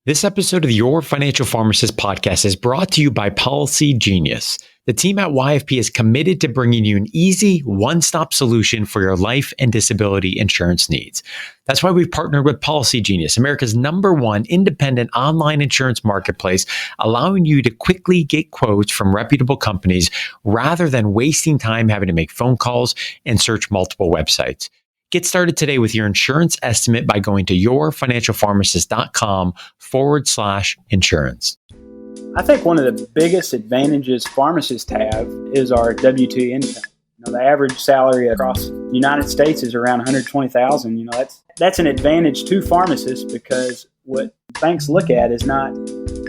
This episode of the Your Financial Pharmacist podcast is brought to you by PolicyGenius. The team at YFP is committed to bringing you an easy, one-stop solution for your life and disability insurance needs. That's why we've partnered with PolicyGenius, America's #1 independent online insurance marketplace, allowing you to quickly get quotes from reputable companies rather than wasting time having to make phone calls and search multiple websites. Get started today with your insurance estimate by going to yourfinancialpharmacist.com/insurance. I think one of the biggest advantages pharmacists have is our W-2 income. The average salary across the United States is around $120,000. That's an advantage to pharmacists because what banks look at is not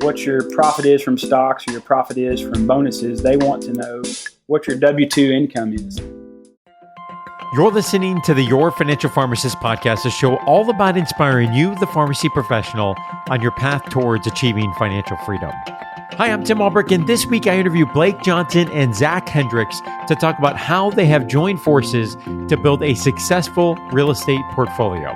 what your profit is from stocks or your profit is from bonuses. They want to know what your W-2 income is. You're listening to the Your Financial Pharmacist podcast, a show all about inspiring you, the pharmacy professional, on your path towards achieving financial freedom. Hi, I'm Tim Albrecht, and this week I interview Blake Johnson and Zac Hendricks to talk about how they have joined forces to build a successful real estate portfolio.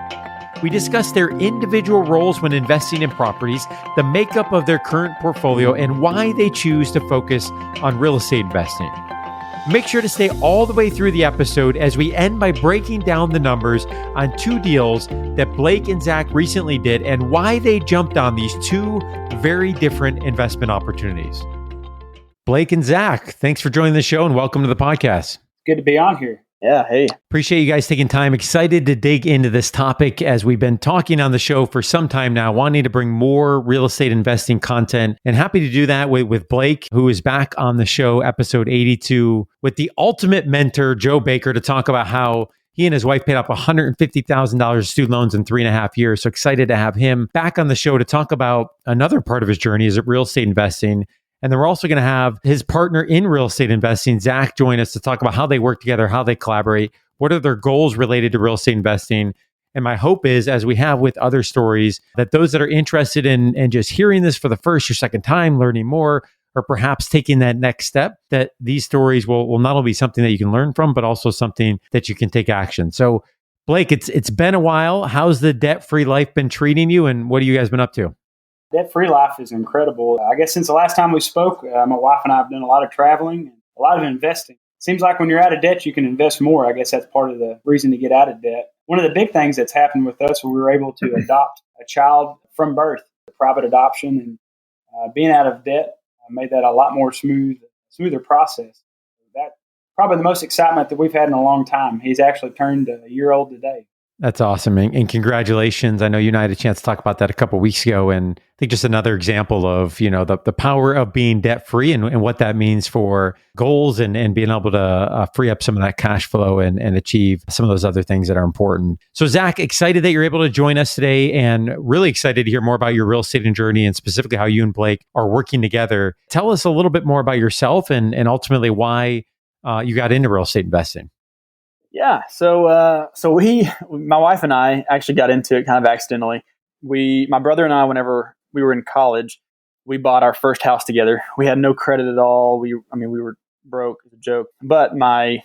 We discuss their individual roles when investing in properties, the makeup of their current portfolio, and why they choose to focus on real estate investing. Make sure to stay all the way through the episode as we end by breaking down the numbers on two deals that Blake and Zac recently did and why they jumped on these two very different investment opportunities. Blake and Zac, thanks for joining the show and welcome to the podcast. Good to be on here. Yeah, hey. Appreciate you guys taking time. Excited to dig into this topic as we've been talking on the show for some time now, wanting to bring more real estate investing content, and happy to do that with Blake, who is back on the show, episode 82, with the ultimate mentor, Joe Baker, to talk about how he and his wife paid off $150,000 of student loans in 3.5 years. So excited to have him back on the show to talk about another part of his journey is real estate investing. And then we're also going to have his partner in real estate investing, Zac, join us to talk about how they work together, how they collaborate, what are their goals related to real estate investing. And my hope is, as we have with other stories, that those that are interested in just hearing this for the first or second time, learning more, or perhaps taking that next step, that these stories will not only be something that you can learn from, but also something that you can take action. So Blake, it's been a while. How's the debt-free life been treating you, and what have you guys been up to? Debt-free life is incredible. I guess since the last time we spoke, my wife and I have done a lot of traveling and a lot of investing. Seems like when you're out of debt, you can invest more. I guess that's part of the reason to get out of debt. One of the big things that's happened with us, we were able to adopt a child from birth, private adoption, and being out of debt made that a lot more smoother process. That's probably the most excitement that we've had in a long time. He's actually turned a year old today. That's awesome. And congratulations. I know you and I had a chance to talk about that a couple of weeks ago. And I think just another example of, the power of being debt free and what that means for goals and being able to free up some of that cash flow and achieve some of those other things that are important. So Zac, excited that you're able to join us today and really excited to hear more about your real estate journey and specifically how you and Blake are working together. Tell us a little bit more about yourself and ultimately why you got into real estate investing. Yeah, so my wife and I actually got into it kind of accidentally. My brother and I, whenever we were in college, we bought our first house together. We had no credit at all. We were broke, it's a joke. But we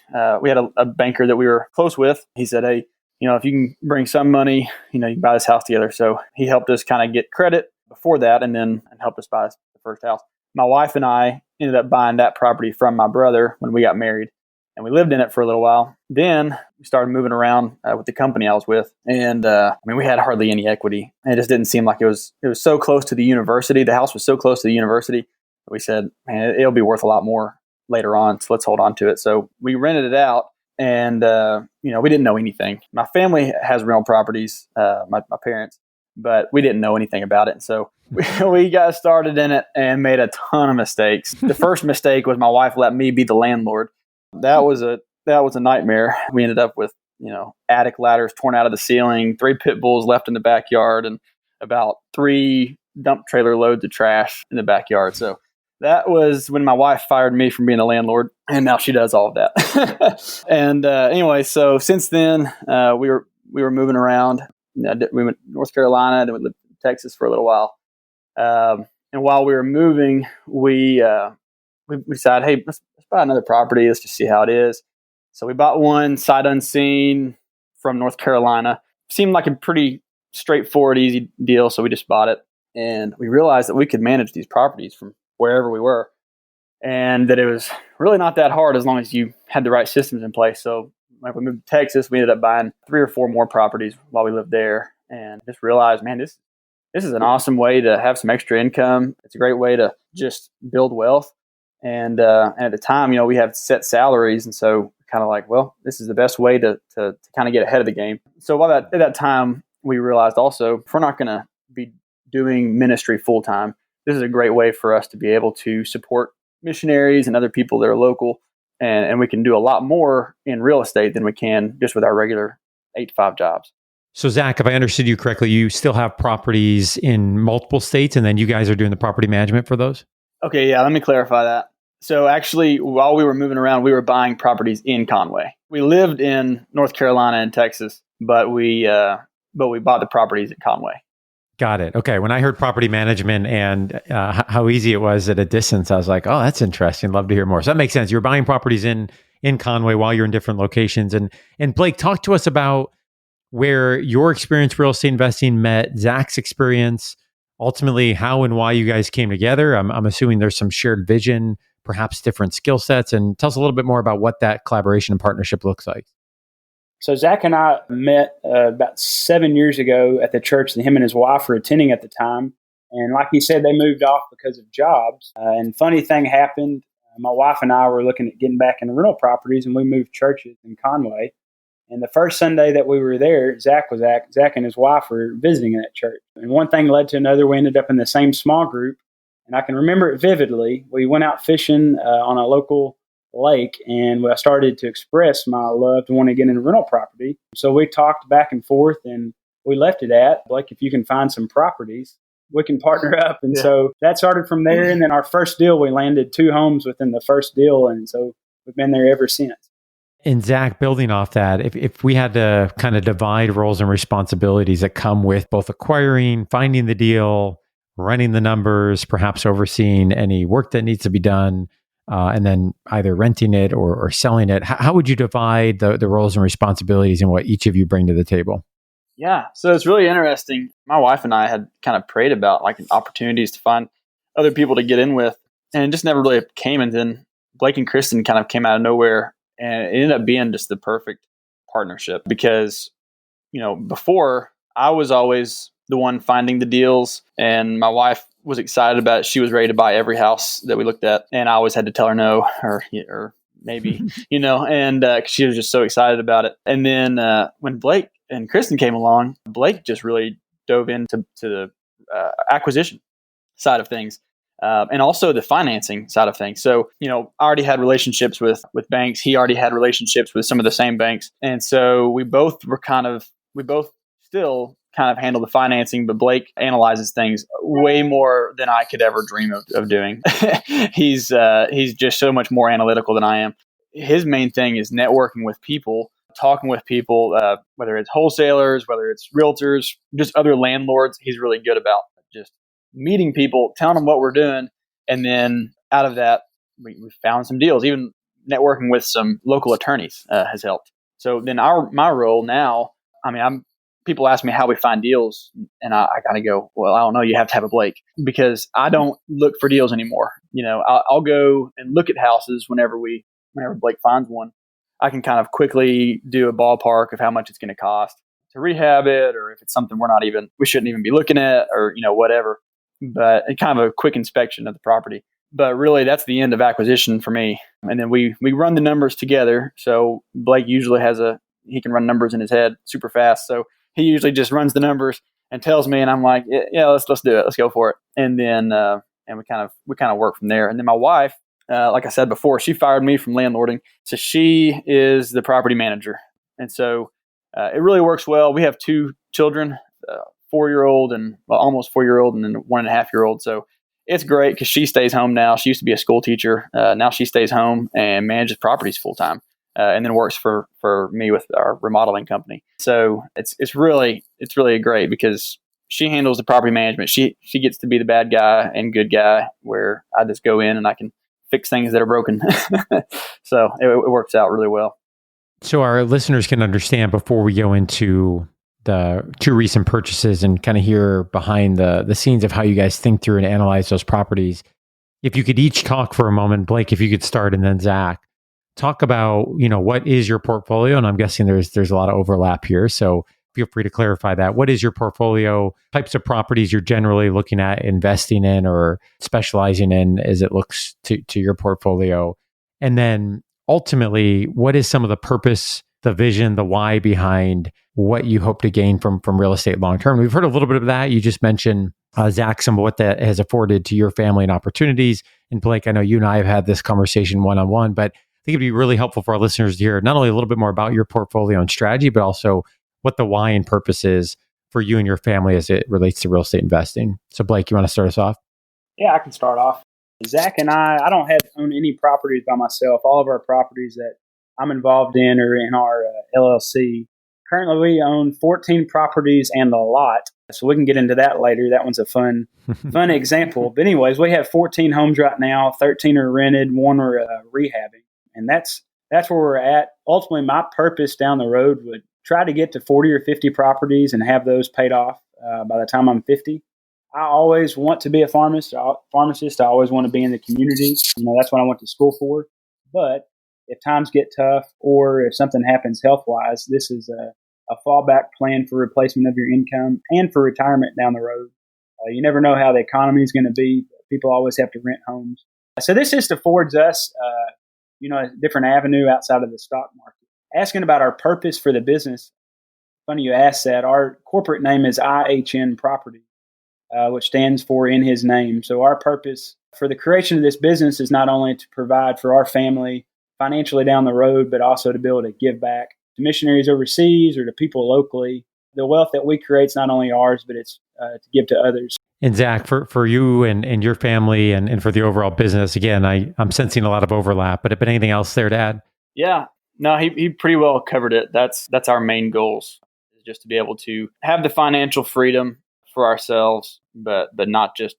had a banker that we were close with. He said, "Hey, if you can bring some money, you can buy this house together." So he helped us kind of get credit before that, and helped us buy the first house. My wife and I ended up buying that property from my brother when we got married. And we lived in it for a little while. Then we started moving around with the company I was with. And we had hardly any equity. It just didn't seem like it was so close to the university. The house was so close to the university. We said, man, it'll be worth a lot more later on. So let's hold on to it. So we rented it out and, we didn't know anything. My family has rental properties, my parents, but we didn't know anything about it. And so we got started in it and made a ton of mistakes. The first mistake was my wife let me be the landlord. That was a nightmare. We ended up with, attic ladders torn out of the ceiling, 3 pit bulls left in the backyard, and about 3 dump trailer loads of trash in the backyard. So that was when my wife fired me from being a landlord, and now she does all of that. And anyway, so since then, we were moving around. We went to North Carolina, then we lived in Texas for a little while. And while we were moving, we decided, hey, let's buy another property. Let's just see how it is. So we bought one sight unseen from North Carolina. Seemed like a pretty straightforward, easy deal. So we just bought it. And we realized that we could manage these properties from wherever we were, and that it was really not that hard as long as you had the right systems in place. So when we moved to Texas, we ended up buying 3 or 4 more properties while we lived there, and just realized, man, this is an awesome way to have some extra income. It's a great way to just build wealth. And at the time, we have set salaries, and so kind of like, well, this is the best way to kind of get ahead of the game. So at that time, we realized also, if we're not going to be doing ministry full time, this is a great way for us to be able to support missionaries and other people that are local, and we can do a lot more in real estate than we can just with our regular 8-to-5 jobs. So Zach, if I understood you correctly, you still have properties in multiple states, and then you guys are doing the property management for those? Okay, yeah, let me clarify that. So actually, while we were moving around, we were buying properties in Conway. We lived in North Carolina and Texas, but we bought the properties in Conway. Got it. Okay. When I heard property management and how easy it was at a distance, I was like, oh, that's interesting. Love to hear more. So that makes sense. You're buying properties in Conway while you're in different locations. And Blake, talk to us about where your experience real estate investing met Zach's experience, ultimately how and why you guys came together. I'm assuming there's some shared vision, perhaps different skill sets, and tell us a little bit more about what that collaboration and partnership looks like. So Zach and I met about 7 years ago at the church that him and his wife were attending at the time. And like he said, they moved off because of jobs. And funny thing happened. My wife and I were looking at getting back into rental properties, and we moved churches in Conway. And the first Sunday that we were there, Zach and his wife were visiting that church. And one thing led to another. We ended up in the same small group. And I can remember it vividly. We went out fishing on a local lake, and I started to express my love to want to get into rental property. So we talked back and forth, and we left it at, Blake, if you can find some properties, we can partner up. And so that started from there. And then our first deal, we landed 2 homes within the first deal. And so we've been there ever since. And Zach, building off that, if we had to kind of divide roles and responsibilities that come with both acquiring, finding the deal, running the numbers, perhaps overseeing any work that needs to be done, and then either renting it or selling it, how would you divide the roles and responsibilities and what each of you bring to the table? Yeah, so it's really interesting. My wife and I had kind of prayed about like opportunities to find other people to get in with, and it just never really came. And then Blake and Kristen kind of came out of nowhere, and it ended up being just the perfect partnership because, before I was always the one finding the deals, and my wife was excited about it. She was ready to buy every house that we looked at, and I always had to tell her no or maybe, and she was just so excited about it. And then when Blake and Kristen came along, Blake just really dove into the acquisition side of things. And also the financing side of things. So, I already had relationships with banks. He already had relationships with some of the same banks. And so we both still kind of handle the financing, but Blake analyzes things way more than I could ever dream of doing. He's just so much more analytical than I am. His main thing is networking with people, talking with people, whether it's wholesalers, whether it's realtors, just other landlords. He's really good about just meeting people, telling them what we're doing. And then out of that, we found some deals. Even networking with some local attorneys has helped. So then my role now, people ask me how we find deals, and I kind of go, well, I don't know. You have to have a Blake, because I don't look for deals anymore. I'll go and look at houses whenever Blake finds one. I can kind of quickly do a ballpark of how much it's going to cost to rehab it, or if it's something we shouldn't even be looking at, or whatever. But it's kind of a quick inspection of the property. But really, that's the end of acquisition for me. And then we run the numbers together. So Blake usually he can run numbers in his head super fast. So he usually just runs the numbers and tells me, and I'm like, yeah, let's do it. Let's go for it. And then and we kind of work from there. And then my wife, like I said before, she fired me from landlording, so she is the property manager. And so it really works well. We have 2 children, 4-year-old and almost 4-year-old, and then 1.5-year-old. So it's great because she stays home now. She used to be a school teacher. Now she stays home and manages properties full time. And then works for me with our remodeling company. So it's really great because she handles the property management. She gets to be the bad guy and good guy, where I just go in and I can fix things that are broken. So it works out really well. So our listeners can understand, before we go into the two recent purchases and kind of hear behind the scenes of how you guys think through and analyze those properties. If you could each talk for a moment, Blake, if you could start, and then Zach, talk about, what is your portfolio? And I'm guessing there's a lot of overlap here. So feel free to clarify that. What is your portfolio, types of properties you're generally looking at investing in or specializing in as it looks to your portfolio? And then ultimately, what is some of the purpose, the vision, the why behind what you hope to gain from real estate long term? We've heard a little bit of that. You just mentioned, Zach, some of what that has afforded to your family and opportunities. And Blake, I know you and I have had this conversation one-on-one, but I think it'd be really helpful for our listeners to hear not only a little bit more about your portfolio and strategy, but also what the why and purpose is for you and your family as it relates to real estate investing. So Blake, you want to start us off? Yeah, I can start off. Zach and I don't own any properties by myself. All of our properties that I'm involved in are in our LLC. Currently, we own 14 properties and a lot. So we can get into that later. That one's a fun example. But anyways, we have 14 homes right now. 13 are rented. One are rehabbing. And that's where we're at. Ultimately, my purpose down the road would try to get to 40 or 50 properties and have those paid off by the time I'm 50. I always want to be a pharmacist. I always want to be in the community. That's what I went to school for. But if times get tough or if something happens health-wise, this is a fallback plan for replacement of your income and for retirement down the road. You never know how the economy is going to be. People always have to rent homes. So this just affords us, a different avenue outside of the stock market. Asking about our purpose for the business, funny you asked that. Our corporate name is IHN Property, which stands for In His Name. So our purpose for the creation of this business is not only to provide for our family financially down the road, but also to be able to give back to missionaries overseas or to people locally. The wealth that we create is not only ours, but it's to give to others. And Zach, for you and your family and for the overall business, again, I'm sensing a lot of overlap, but anything else there to add? Yeah, no, he pretty well covered it. That's our main goals, is just to be able to have the financial freedom for ourselves, but not just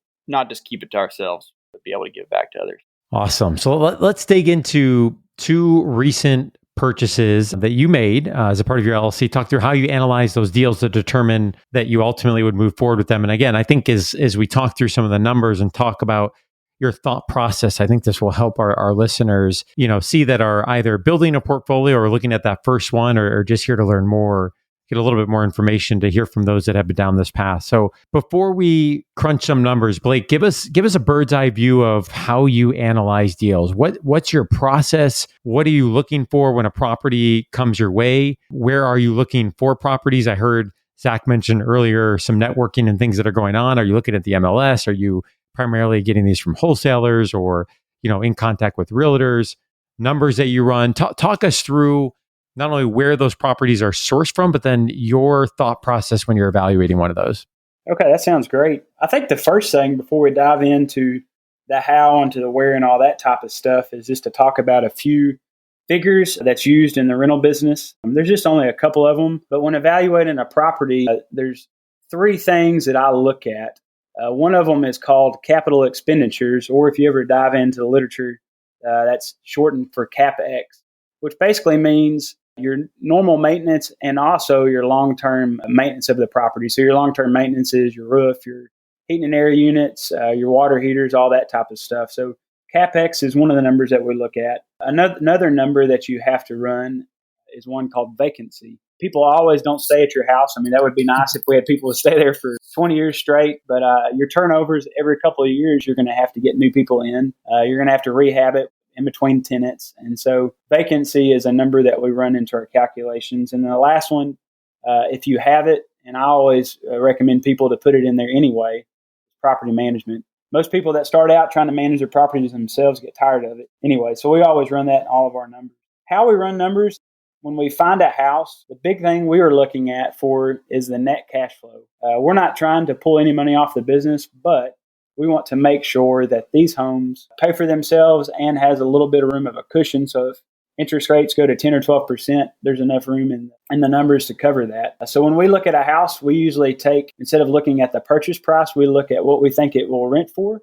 keep it to ourselves, but be able to give back to others. Awesome. So let's dig into two recent purchases that you made as a part of your LLC. Talk through how you analyze those deals to determine that you ultimately would move forward with them. And again, I think as we talk through some of the numbers and talk about your thought process, I think this will help our listeners, see that are either building a portfolio or looking at that first one or just here to learn more, get a little bit more information to hear from those that have been down this path. So before we crunch some numbers, Blake, give us a bird's eye view of how you analyze deals. What's your process? What are you looking for when a property comes your way? Where are you looking for properties? I heard Zach mention earlier some networking and things that are going on. Are you looking at the MLS? Are you primarily getting these from wholesalers or, in contact with realtors? Numbers that you run. Talk us through not only where those properties are sourced from, but then your thought process when you're evaluating one of those. Okay, that sounds great. I think the first thing before we dive into the how and to the where and all that type of stuff is just to talk about a few figures that's used in the rental business. There's just only a couple of them, but when evaluating a property, there's three things that I look at. One of them is called capital expenditures, or if you ever dive into the literature, that's shortened for CapEx, which basically means your normal maintenance and also your long-term maintenance of the property. So your long-term maintenance is your roof, your heating and air units, your water heaters, all that type of stuff. So CapEx is one of the numbers that we look at. Another number that you have to run is one called vacancy. People always don't stay at your house. I mean, that would be nice if we had people to stay there for 20 years straight, but your turnovers every couple of years, you're going to have to get new people in. You're going to have to rehab it in between tenants. And so vacancy is a number that we run into our calculations. And then the last one, if you have it, and I always recommend people to put it in there anyway, property management. Most people that start out trying to manage their properties themselves get tired of it. Anyway, so we always run that in all of our numbers. How we run numbers, when we find a house, the big thing we are looking at for is the net cash flow. We're not trying to pull any money off the business, but we want to make sure that these homes pay for themselves and has a little bit of room of a cushion. So if interest rates go to 10 or 12%, there's enough room in the numbers to cover that. So when we look at a house, we usually take, instead of looking at the purchase price, we look at what we think it will rent for,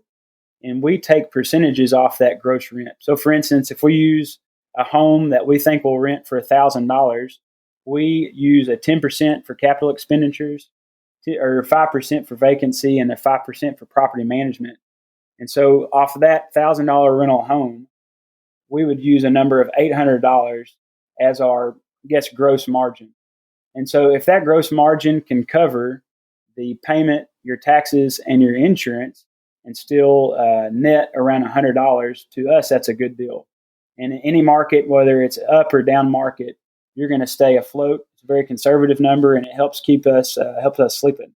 and we take percentages off that gross rent. So for instance, if we use a home that we think will rent for $1,000, we use a 10% for capital expenditures, or 5% for vacancy, and a 5% for property management. And so off of that $1,000 rental home, we would use a number of $800 as our, gross margin. And so if that gross margin can cover the payment, your taxes, and your insurance, and still net around $100, to us, that's a good deal. And in any market, whether it's up or down market, you're going to stay afloat. It's a very conservative number, and it helps keep us sleeping.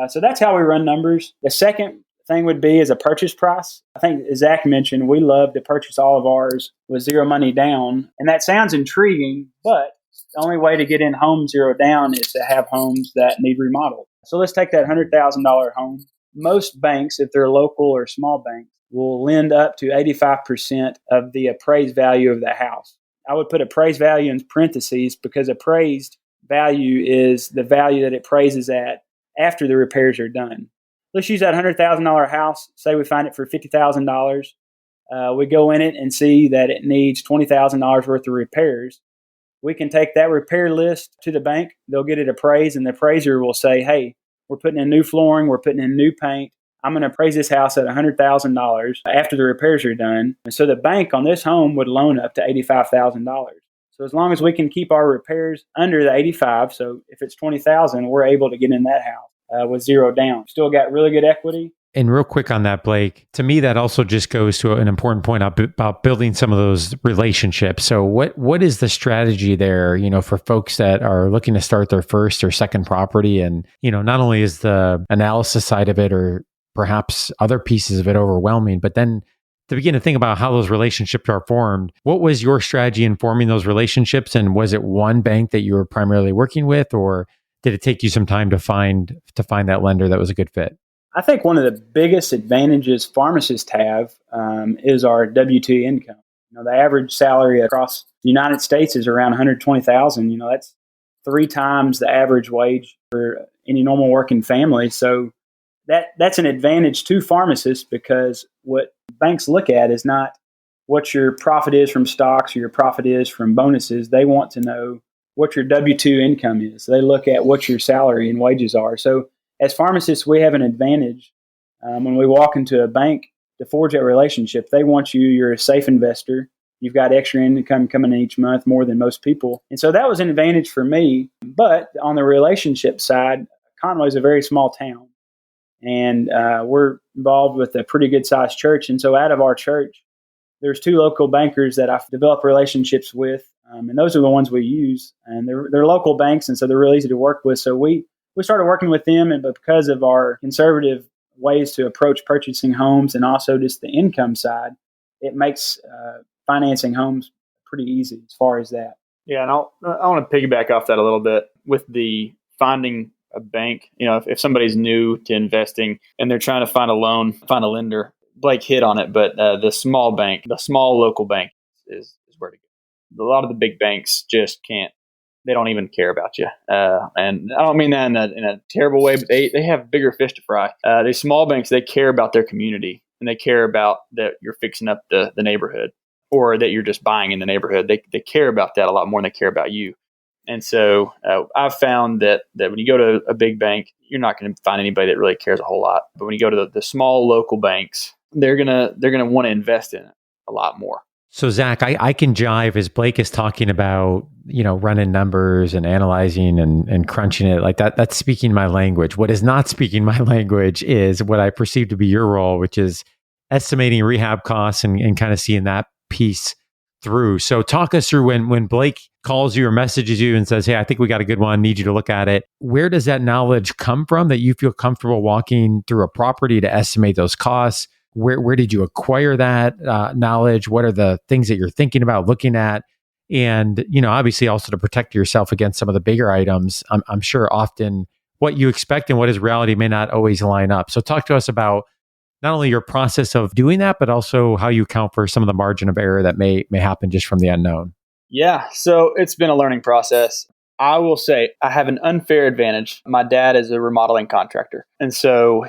So that's how we run numbers. The second thing would be is a purchase price. I think Zach mentioned we love to purchase all of ours with zero money down. And that sounds intriguing, but the only way to get in home zero down is to have homes that need remodeled. So let's take that $100,000 home. Most banks, if they're local or small banks, will lend up to 85% of the appraised value of the house. I would put appraised value in parentheses because appraised value is the value that it appraises at after the repairs are done. Let's use that $100,000 house. Say we find it for $50,000. We go in it and see that it needs $20,000 worth of repairs. We can take that repair list to the bank. They'll get it appraised, and the appraiser will say, hey, we're putting in new flooring, we're putting in new paint. I'm going to appraise this house at $100,000 after the repairs are done. And so the bank on this home would loan up to $85,000. So as long as we can keep our repairs under the 85, so if it's $20,000, we're able to get in that house with zero down. Still got really good equity. And real quick on that, Blake, to me, that also just goes to an important point about building some of those relationships. So what is the strategy there, for folks that are looking to start their first or second property? And, not only is the analysis side of it or perhaps other pieces of it overwhelming, but then to begin to think about how those relationships are formed, what was your strategy in forming those relationships? And was it one bank that you were primarily working with, or did it take you some time to find that lender that was a good fit? I think one of the biggest advantages pharmacists have is our W-2 income. The average salary across the United States is around $120,000. That's 3 times the average wage for any normal working family. So that's an advantage to pharmacists, because what banks look at is not what your profit is from stocks or your profit is from bonuses. They want to know what your W-2 income is. They look at what your salary and wages are. So as pharmacists, we have an advantage when we walk into a bank to forge that relationship. They want you're a safe investor. You've got extra income coming in each month, more than most people. And so that was an advantage for me. But on the relationship side, Conway is a very small town. And we're involved with a pretty good-sized church. And so out of our church, there's 2 local bankers that I've developed relationships with. And those are the ones we use. And they're local banks, and so they're really easy to work with. So we started working with them, but because of our conservative ways to approach purchasing homes and also just the income side, it makes financing homes pretty easy as far as that. Yeah, and I want to piggyback off that a little bit with the finding a bank. If somebody's new to investing and they're trying to find a loan, find a lender, Blake hit on it, but the small local bank is where to go. A lot of the big banks just can't. They don't even care about you. And I don't mean that in a terrible way, but they have bigger fish to fry. These small banks, they care about their community, and they care about that you're fixing up the neighborhood, or that you're just buying in the neighborhood. They care about that a lot more than they care about you. And so I've found that when you go to a big bank, you're not going to find anybody that really cares a whole lot. But when you go to the small local banks, they're gonna want to invest in it a lot more. So Zach, I can jive as Blake is talking about, running numbers and analyzing and crunching it like that. That's speaking my language. What is not speaking my language is what I perceive to be your role, which is estimating rehab costs and kind of seeing that piece through. So talk us through when Blake calls you or messages you and says, hey, I think we got a good one, need you to look at it. Where does that knowledge come from that you feel comfortable walking through a property to estimate those costs? Where did you acquire that knowledge? What are the things that you're thinking about looking at? And, obviously also to protect yourself against some of the bigger items. I'm sure often what you expect and what is reality may not always line up. So talk to us about not only your process of doing that, but also how you account for some of the margin of error that may happen just from the unknown. Yeah, so it's been a learning process. I will say I have an unfair advantage. My dad is a remodeling contractor. And so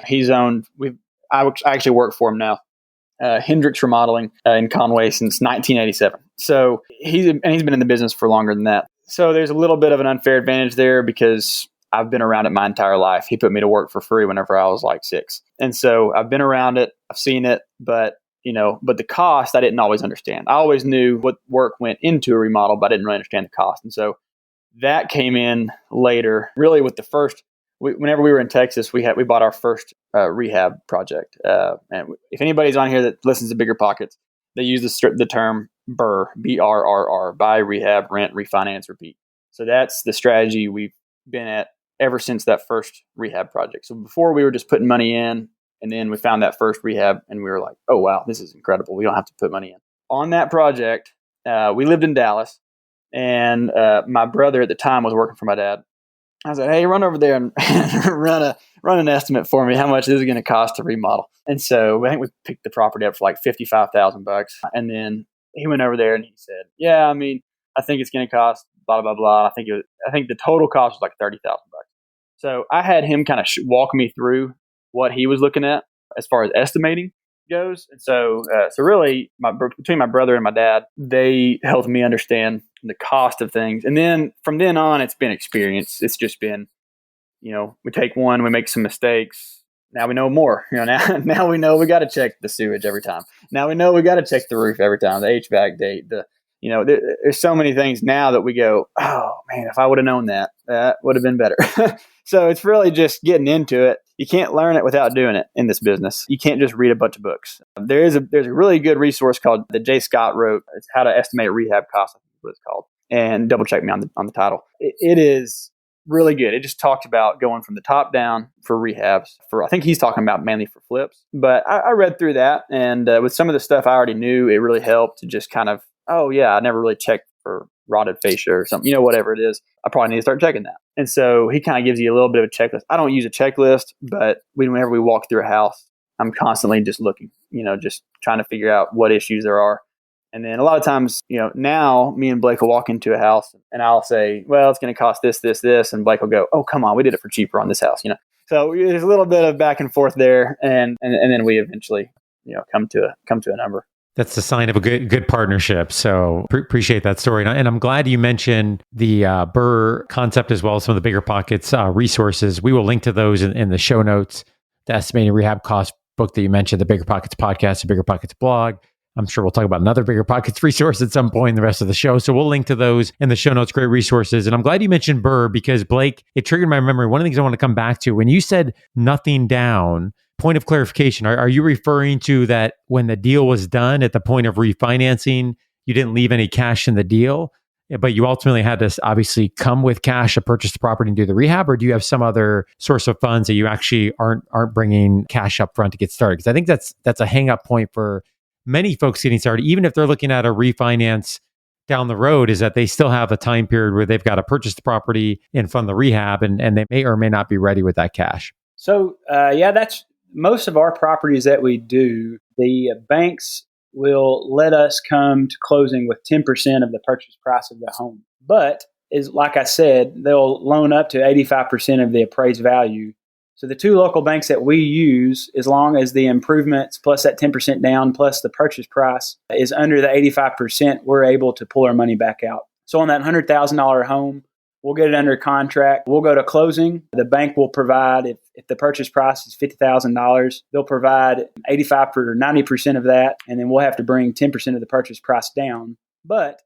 I actually work for him now, Hendricks Remodeling in Conway since 1987. So he's been in the business for longer than that. So there's a little bit of an unfair advantage there because I've been around it my entire life. He put me to work for free whenever I was like 6. And so I've been around it. I've seen it, but the cost I didn't always understand. I always knew what work went into a remodel, but I didn't really understand the cost. And so that came in later, really with the first, whenever we were in Texas, we bought our first rehab project. And if anybody's on here that listens to BiggerPockets, they use the term BRRR, BRRR, buy, rehab, rent, refinance, repeat. So that's the strategy we've been at ever since that first rehab project. So before we were just putting money in, and then we found that first rehab and we were like, oh, wow, this is incredible. We don't have to put money in. On that project, we lived in Dallas, and my brother at the time was working for my dad. I was like, hey, run over there and run an estimate for me. How much this is going to cost to remodel? And so I think we picked the property up for like $55,000. And then he went over there and he said, yeah, I mean, I think it's going to cost blah, blah, blah. I think the total cost was like $30,000. So I had him kind of walk me through what he was looking at as far as estimating goes. And so really between my brother and my dad, they helped me understand the cost of things. And then from then on, it's been experience. It's just been, we take one, we make some mistakes. Now we know more. Now we know we got to check the sewage every time. Now we know we got to check the roof every time, the HVAC date, there's so many things now that we go, oh man, if I would have known that would have been better. So it's really just getting into it. You can't learn it without doing it in this business. You can't just read a bunch of books. There's a really good resource called that Jay Scott wrote. It's How to Estimate Rehab Costs, I think is what it's called. And double check me on the title. It is really good. It just talks about going from the top down for rehabs. I think he's talking about mainly for flips. But I read through that, and with some of the stuff I already knew, it really helped to just kind of, oh yeah, I never really checked for rotted fascia or something, whatever it is. I probably need to start checking that. And so he kind of gives you a little bit of a checklist. I don't use a checklist, but whenever we walk through a house, I'm constantly just looking, just trying to figure out what issues there are. And then a lot of times, now me and Blake will walk into a house and I'll say, well, it's going to cost this, this, this. And Blake will go, oh, come on, we did it for cheaper on this house, So there's a little bit of back and forth there. And then we eventually, come to a number. That's the sign of a good partnership. So appreciate that story. And I'm glad you mentioned the BRRR concept as well as some of the BiggerPockets resources. We will link to those in the show notes. The Estimating Rehab Cost book that you mentioned, the BiggerPockets podcast, the BiggerPockets blog. I'm sure we'll talk about another BiggerPockets resource at some point in the rest of the show. So we'll link to those in the show notes. Great resources. And I'm glad you mentioned BRRR because, Blake, it triggered my memory. One of the things I want to come back to, when you said nothing down, point of clarification, are you referring to that when the deal was done at the point of refinancing, you didn't leave any cash in the deal, but you ultimately had to obviously come with cash to purchase the property and do the rehab? Or do you have some other source of funds that you actually aren't bringing cash up front to get started? Because I think that's a hang up point for many folks getting started, even if they're looking at a refinance down the road, is that they still have a time period where they've got to purchase the property and fund the rehab, and they may or may not be ready with that cash. So, that's most of our properties that we do. The banks will let us come to closing with 10% of the purchase price of the home. But, like I said, they'll loan up to 85% of the appraised value. So the two local banks that we use, as long as the improvements plus that 10% down plus the purchase price is under the 85%, we're able to pull our money back out. So on that $100,000 home, we'll get it under contract. We'll go to closing. The bank will provide, if the purchase price is $50,000, they'll provide 85 or 90% of that, and then we'll have to bring 10% of the purchase price down. But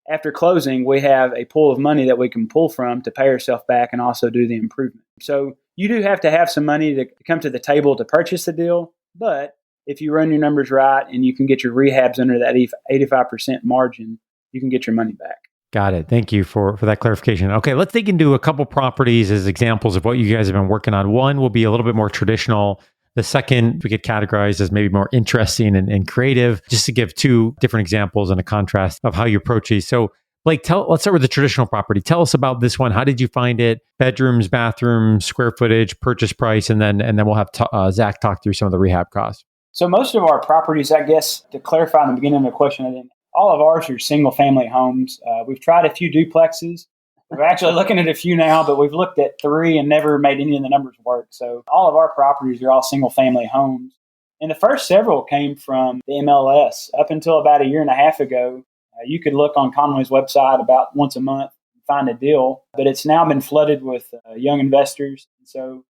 after closing, we have a pool of money that we can pull from to pay ourselves back and also do the improvement. So you do have to have some money to come to the table to purchase the deal, but if you run your numbers right and you can get your rehabs under that 85% margin, you can get your money back. Got it. Thank you for that clarification. Okay, let's dig into a couple properties as examples of what you guys have been working on. One will be a little bit more traditional. The second we could categorize as maybe more interesting and creative, just to give two different examples and a contrast of how you approach these. So Blake, let's start with the traditional property. Tell us about this one. How did you find it? Bedrooms, bathrooms, square footage, purchase price, and then we'll have Zach talk through some of the rehab costs. So most of our properties, I guess, to clarify in the beginning of the question, all of ours are single-family homes. We've tried a few duplexes. We're actually looking at a few now, but we've looked at 3 and never made any of the numbers work. So all of our properties are all single-family homes. And the first several came from the MLS. Up until about a year and a half ago, you could look on Conway's website about once a month, find a deal. But it's now been flooded with young investors. So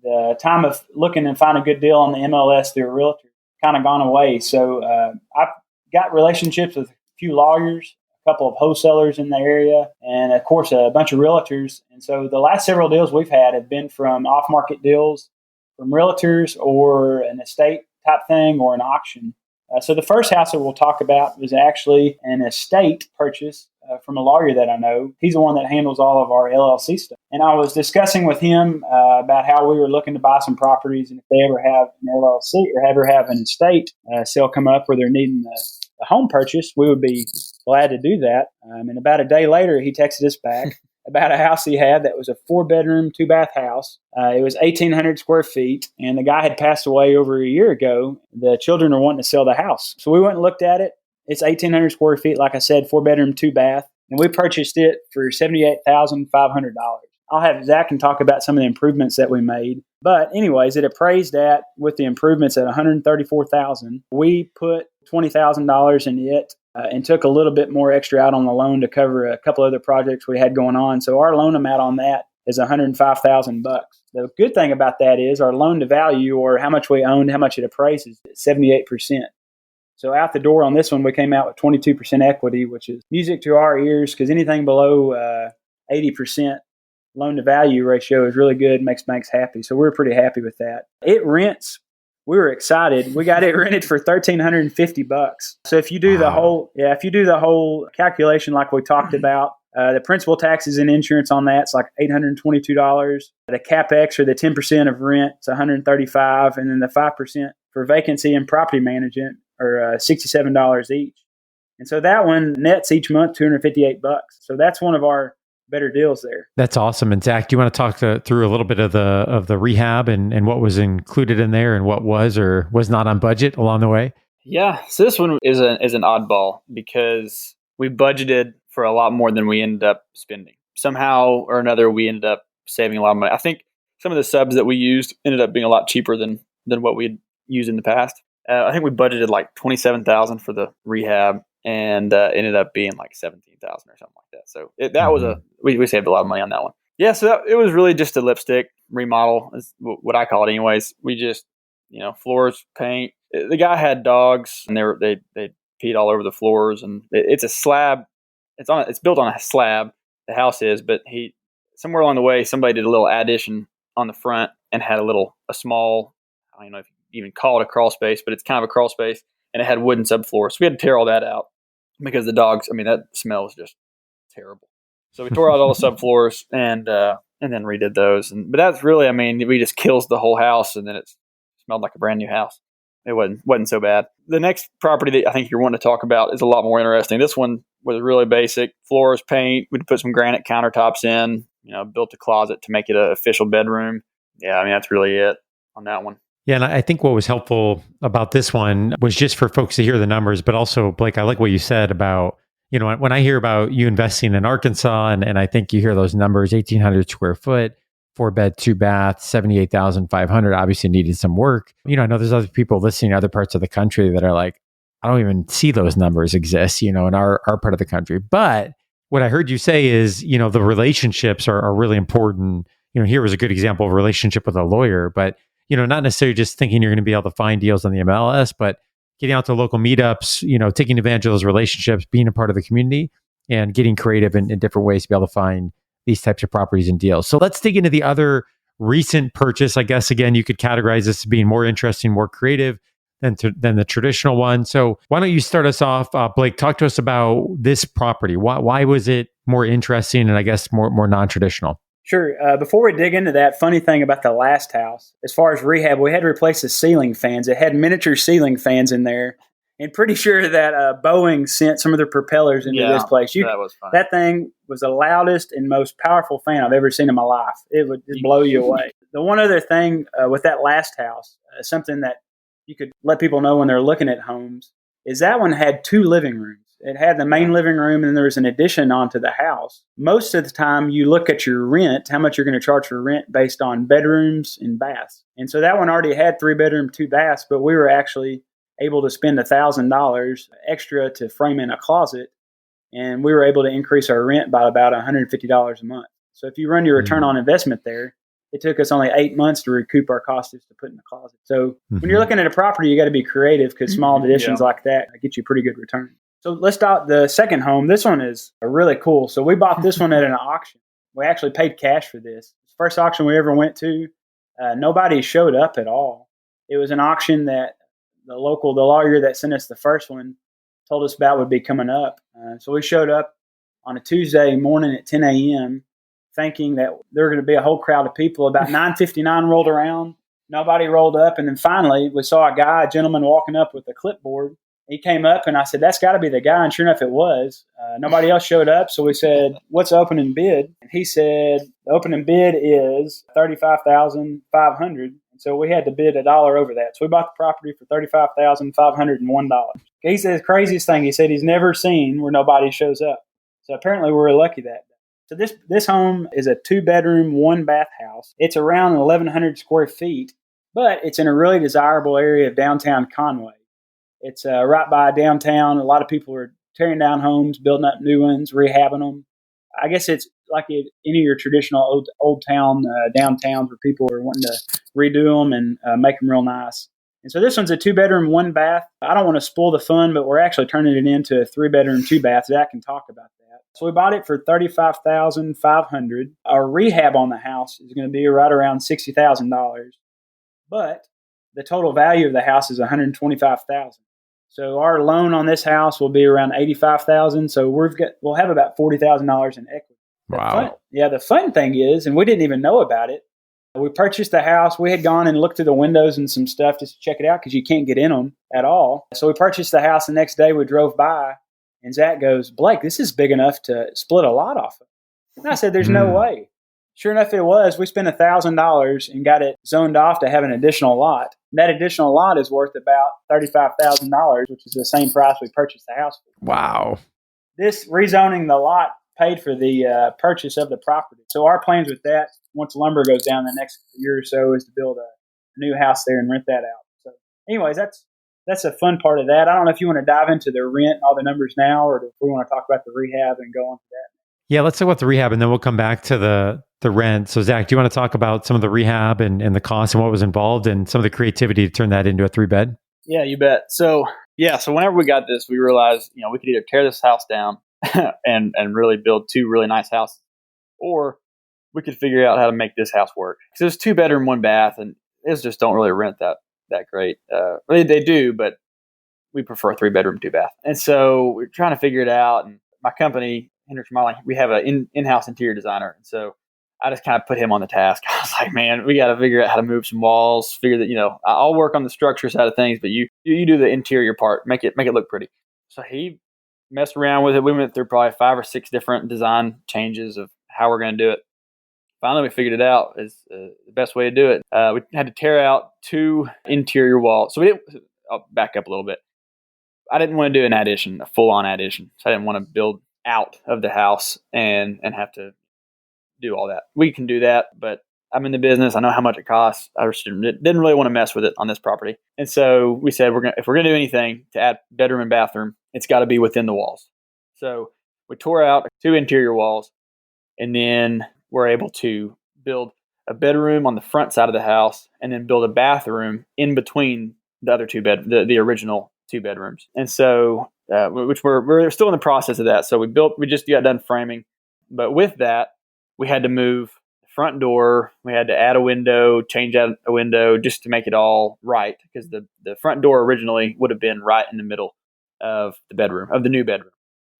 the time of looking and find a good deal on the MLS through a realtor kind of gone away. So I've got relationships with a few lawyers, a couple of wholesalers in the area, and of course a bunch of realtors. And so the last several deals we've had have been from off-market deals, from realtors, or an estate type thing, or an auction. So the first house that we'll talk about was actually an estate purchase from a lawyer that I know. He's the one that handles all of our LLC stuff. And I was discussing with him about how we were looking to buy some properties, and if they ever have an LLC or ever have an estate sale come up where they're needing a home purchase, we would be glad to do that. And about a day later, he texted us back about a house he had that was a 4-bedroom, 2-bath house. It was 1,800 square feet, and the guy had passed away over a year ago. The children are wanting to sell the house. So we went and looked at it. It's 1,800 square feet, like I said, 4-bedroom, 2-bath, and we purchased it for $78,500. I'll have Zach can talk about some of the improvements that we made. But anyways, it appraised at, with the improvements, at $134,000. We put $20,000 in it. And took a little bit more extra out on the loan to cover a couple other projects we had going on. So our loan amount on that is $105,000. The good thing about that is our loan to value, or how much we owned, how much it appraises, is 78%. So out the door on this one, we came out with 22% equity, which is music to our ears, because anything below 80% loan to value ratio is really good, makes banks happy. So we're pretty happy with that. It rents. We were excited. We got it rented for $1,350. So if you do the whole calculation like we talked about, the principal taxes and insurance on that's like $822. The capex, or the 10% of rent, is $135, and then the 5% for vacancy and property management are $67 each. And so that one nets each month $258. So that's one of our better deals there. That's awesome. And Zach, do you want to talk through a little bit of the rehab and what was included in there and what was or was not on budget along the way? Yeah. So this one is an oddball because we budgeted for a lot more than we ended up spending. Somehow or another, we ended up saving a lot of money. I think some of the subs that we used ended up being a lot cheaper than what we'd used in the past. I think we budgeted like $27,000 for the rehab, and ended up being like $17,000 or something like that. So we saved a lot of money on that one. Yeah, so it was really just a lipstick remodel, is what I call it anyways. We just, floors, paint. The guy had dogs, and they peed all over the floors, and it's a slab. It's built on a slab, the house is, but somewhere along the way, somebody did a little addition on the front and had a small, I don't know if you even call it a crawl space, but it's kind of a crawl space, and it had wooden subfloors. So we had to tear all that out because the dogs, that smell was just terrible. So we tore out all the subfloors and then redid those. But that's really, we just kills the whole house, and then it smelled like a brand new house. It wasn't so bad. The next property that I think you're wanting to talk about is a lot more interesting. This one was really basic. Floors, paint. We'd put some granite countertops in, built a closet to make it an official bedroom. Yeah, that's really it on that one. Yeah, and I think what was helpful about this one was just for folks to hear the numbers, but also, Blake, I like what you said about, when I hear about you investing in Arkansas, and I think you hear those numbers, 1,800 square foot, 4-bed, 2-bath, 78,500, obviously needed some work. I know there's other people listening in other parts of the country that are like, I don't even see those numbers exist, in our part of the country. But what I heard you say is, the relationships are really important. Here was a good example of a relationship with a lawyer, but not necessarily just thinking you're going to be able to find deals on the MLS, but getting out to local meetups, taking advantage of those relationships, being a part of the community, and getting creative in different ways to be able to find these types of properties and deals. So let's dig into the other recent purchase. I guess, again, you could categorize this as being more interesting, more creative than the traditional one. So why don't you start us off, Blake? Talk to us about this property. Why was it more interesting and I guess more non-traditional? Sure. Before we dig into that, funny thing about the last house, as far as rehab, we had to replace the ceiling fans. It had miniature ceiling fans in there. And pretty sure that Boeing sent some of their propellers into this place. That was fun. That thing was the loudest and most powerful fan I've ever seen in my life. It would just blow you away. The one other thing with that last house, something that you could let people know when they're looking at homes, is that one had 2 living rooms. It had the main living room, and then there was an addition onto the house. Most of the time, you look at your rent, how much you're going to charge for rent based on bedrooms and baths. And so that one already had 3-bedroom, 2 baths, but we were actually able to spend $1,000 extra to frame in a closet and we were able to increase our rent by about $150 a month. So if you run your return on investment there, it took us only 8 months to recoup our costs to put in the closet. So when you're looking at a property, you got to be creative because small additions like that get you pretty good return. So let's start the second home. This one is really cool. So we bought this one at an auction. We actually paid cash for this. It's the first auction we ever went to. Nobody showed up at all. It was an auction that the lawyer that sent us the first one told us about would be coming up. So we showed up on a Tuesday morning at 10 a.m. thinking that there were going to be a whole crowd of people. About 9:59 rolled around. Nobody rolled up. And then finally, we saw a gentleman walking up with a clipboard. He came up and I said, that's got to be the guy. And sure enough, it was. Nobody else showed up. So we said, what's the opening bid? And he said, the opening bid is $35,500. And so we had to bid $1 over that. So we bought the property for $35,501. He said the craziest thing. He said he's never seen where nobody shows up. So apparently we were lucky that day. So this home is a 2-bedroom, 1-bath house. It's around 1,100 square feet, but it's in a really desirable area of downtown Conway. It's right by downtown. A lot of people are tearing down homes, building up new ones, rehabbing them. I guess it's like any of your traditional old town downtowns where people are wanting to redo them and make them real nice. And so this one's a 2-bedroom, 1-bath. I don't want to spoil the fun, but we're actually turning it into a 3-bedroom, 2-bath. Zach can talk about that. So we bought it for $35,500. Our rehab on the house is going to be right around $60,000, but the total value of the house is $125,000. So our loan on this house will be around $85,000. So we'll have about $40,000 in equity. Wow. The fun thing is, and we didn't even know about it. We purchased the house. We had gone and looked through the windows and some stuff just to check it out because you can't get in them at all. So we purchased the house. The next day we drove by and Zach goes, Blake, this is big enough to split a lot off of. And I said, there's no way. Sure enough, it was. We spent $1,000 and got it zoned off to have an additional lot. And that additional lot is worth about $35,000, which is the same price we purchased the house for. Wow. This rezoning the lot paid for the purchase of the property. So our plans with that, once lumber goes down the next year or so, is to build a new house there and rent that out. So anyways, that's a fun part of that. I don't know if you want to dive into the rent and all the numbers now, or if we want to talk about the rehab and go on to that. Yeah, let's talk about the rehab and then we'll come back to the rent. So Zach, do you want to talk about some of the rehab and the cost and what was involved and some of the creativity to turn that into a 3-bed? Yeah, you bet. So whenever we got this, we realized, we could either tear this house down and really build 2 really nice houses, or we could figure out how to make this house work. So it's 2-bedroom, 1-bath, and it's just don't really rent that great. They do, but we prefer 3-bedroom, 2-bath. And so we're trying to figure it out. And my company, Hendricks Remodeling, we have an in-house interior designer. And so I just kind of put him on the task. I was like, man, we got to figure out how to move some walls, figure that, I'll work on the structure side of things, but you do the interior part, make it look pretty. So he messed around with it. We went through probably 5 or 6 different design changes of how we're going to do it. Finally, we figured it out is the best way to do it. We had to tear out 2 interior walls. So I'll back up a little bit. I didn't want to do an addition, a full-on addition. So I didn't want to build out of the house and have to do all that. We can do that, but I'm in the business. I know how much it costs. I didn't really want to mess with it on this property. And so we said, if we're going to do anything to add bedroom and bathroom, it's got to be within the walls. So we tore out 2 interior walls, and then we're able to build a bedroom on the front side of the house and then build a bathroom in between the other the original 2 bedrooms. And so, which we're still in the process of that. So we just got done framing, but with that, we had to move the front door. We had to add a window, change out a window just to make it all right. Because the front door originally would have been right in the middle of the new bedroom.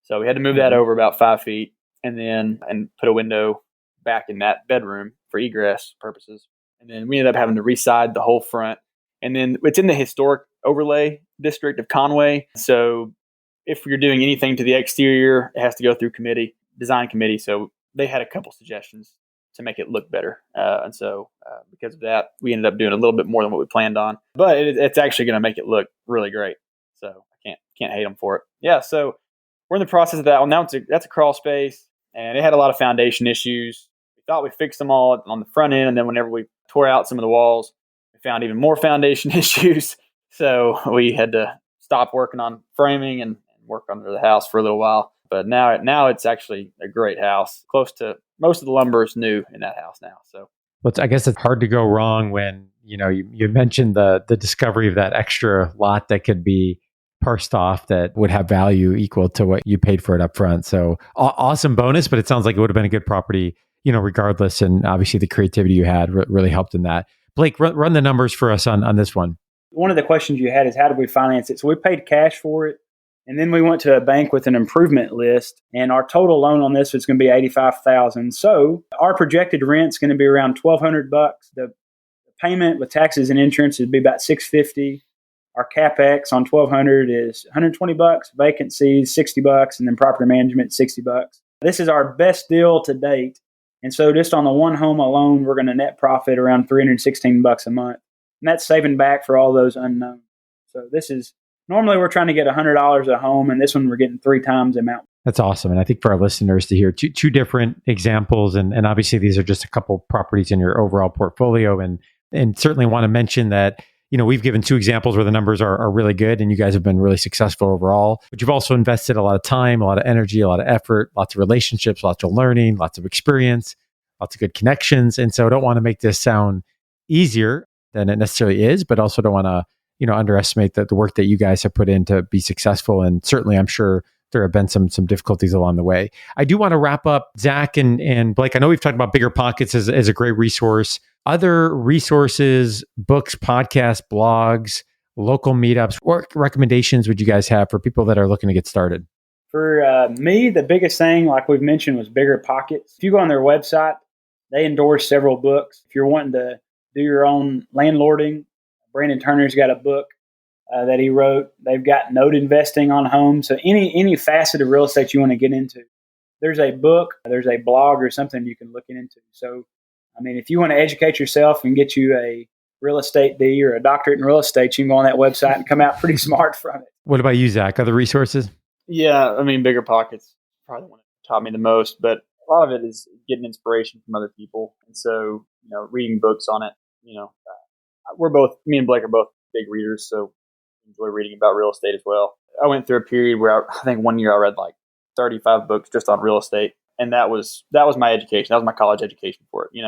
So we had to move that over about 5 feet and put a window back in that bedroom for egress purposes. And then we ended up having to reside the whole front. And then it's in the historic overlay district of Conway. So if you're doing anything to the exterior, it has to go through design committee. So they had a couple suggestions to make it look better. And so because of that, we ended up doing a little bit more than what we planned on. But it's actually going to make it look really great. So I can't hate them for it. Yeah, so we're in the process of that. Well, now that's a crawl space, and it had a lot of foundation issues. We thought we fixed them all on the front end, and then whenever we tore out some of the walls, we found even more foundation issues. So we had to stop working on framing and work under the house for a little while. But now it's actually a great house. Close to most of the lumber is new in that house now. So, but I guess it's hard to go wrong when, you mentioned the discovery of that extra lot that could be parsed off that would have value equal to what you paid for it up front. So awesome bonus, but it sounds like it would have been a good property, regardless. And obviously the creativity you had really helped in that. Blake, run the numbers for us on this one. One of the questions you had is how did we finance it? So we paid cash for it. And then we went to a bank with an improvement list, and our total loan on this was going to be $85,000. So our projected rent's going to be around $1,200. The payment with taxes and insurance would be about $650. Our capex on $1,200 is $120. Vacancies $60, and then property management $60. This is our best deal to date, and so just on the one home alone, we're going to net profit around $316 a month, and that's saving back for all those unknowns. So this is. Normally, we're trying to get $100 a home, and this one we're getting 3 times the amount. That's awesome. And I think for our listeners to hear two different examples, and obviously these are just a couple properties in your overall portfolio, and certainly want to mention that, we've given 2 examples where the numbers are really good, and you guys have been really successful overall. But you've also invested a lot of time, a lot of energy, a lot of effort, lots of relationships, lots of learning, lots of experience, lots of good connections. And so I don't want to make this sound easier than it necessarily is, but also don't want to underestimate the work that you guys have put in to be successful. And certainly, I'm sure there have been some difficulties along the way. I do want to wrap up, Zach and Blake. I know we've talked about BiggerPockets as a great resource. Other resources, books, podcasts, blogs, local meetups, what recommendations would you guys have for people that are looking to get started? For me, the biggest thing, like we've mentioned, was BiggerPockets. If you go on their website, they endorse several books. If you're wanting to do your own landlording, Brandon Turner's got a book that he wrote. They've got note investing on homes. So any facet of real estate you want to get into, there's a book, there's a blog or something you can look into. So, if you want to educate yourself and get you a real estate D or a doctorate in real estate, you can go on that website and come out pretty smart from it. What about you, Zach? Other resources? Yeah, BiggerPockets probably the one that taught me the most, but a lot of it is getting inspiration from other people. And so, reading books on it, me and Blake are both big readers, so enjoy reading about real estate as well. I went through a period where I think one year I read like 35 books just on real estate. And that was my education. That was my college education for it,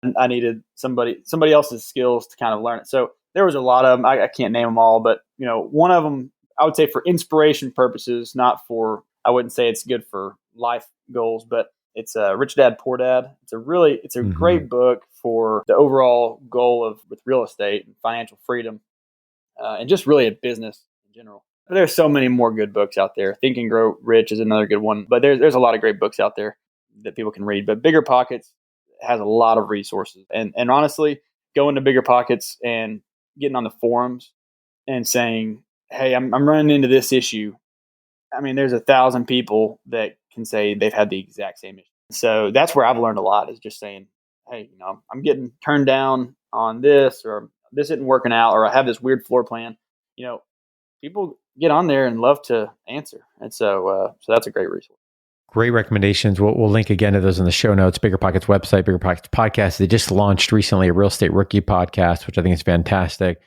And I needed somebody else's skills to kind of learn it. So there was a lot of them. I can't name them all, but one of them I would say for inspiration purposes, not for, I wouldn't say it's good for life goals, but it's Rich Dad, Poor Dad. It's a great book for the overall goal with real estate and financial freedom, and just really a business in general. But there's so many more good books out there. Think and Grow Rich is another good one, but there's a lot of great books out there that people can read. But BiggerPockets has a lot of resources, and honestly, going to BiggerPockets and getting on the forums and saying, "Hey, I'm running into this issue." There's 1,000 people that can say they've had the exact same issue. So that's where I've learned a lot, is just saying, "Hey, I'm getting turned down on this, or this isn't working out, or I have this weird floor plan." People get on there and love to answer. And so that's a great resource. Great recommendations. We'll link again to those in the show notes. BiggerPockets website, BiggerPockets podcast. They just launched recently a real estate rookie podcast, which I think is fantastic.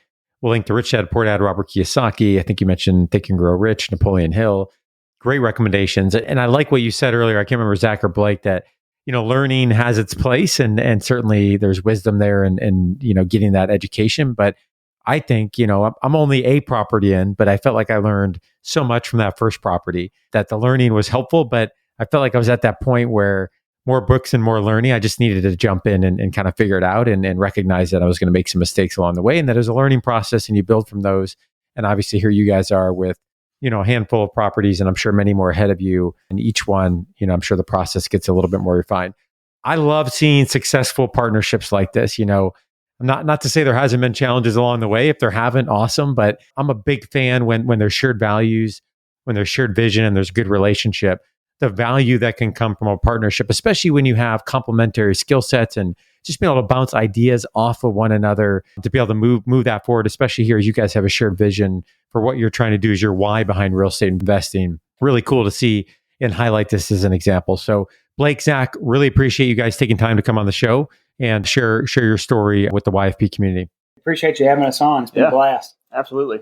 We'll link to Rich Dad, Poor Dad, Robert Kiyosaki. I think you mentioned Think and Grow Rich, Napoleon Hill. Great recommendations. And I like what you said earlier. I can't remember Zach or Blake, that learning has its place, and certainly there's wisdom there and getting that education. But I think, I'm only a property in, but I felt like I learned so much from that first property that the learning was helpful. But I felt like I was at that point where more books and more learning, I just needed to jump in and kind of figure it out and recognize that I was going to make some mistakes along the way, and that it was a learning process and you build from those. And obviously here you guys are with, a handful of properties, and I'm sure many more ahead of you. And each one, I'm sure the process gets a little bit more refined. I love seeing successful partnerships like this. Not to say there hasn't been challenges along the way. If there haven't, awesome. But I'm a big fan when there's shared values, when there's shared vision, and there's good relationship, the value that can come from a partnership, especially when you have complementary skill sets and just being able to bounce ideas off of one another to be able to move that forward, especially here as you guys have a shared vision for what you're trying to do, is your why behind real estate investing. Really cool to see and highlight this as an example. So Blake, Zach, really appreciate you guys taking time to come on the show and share your story with the YFP community. Appreciate you having us on. It's been a blast. Absolutely.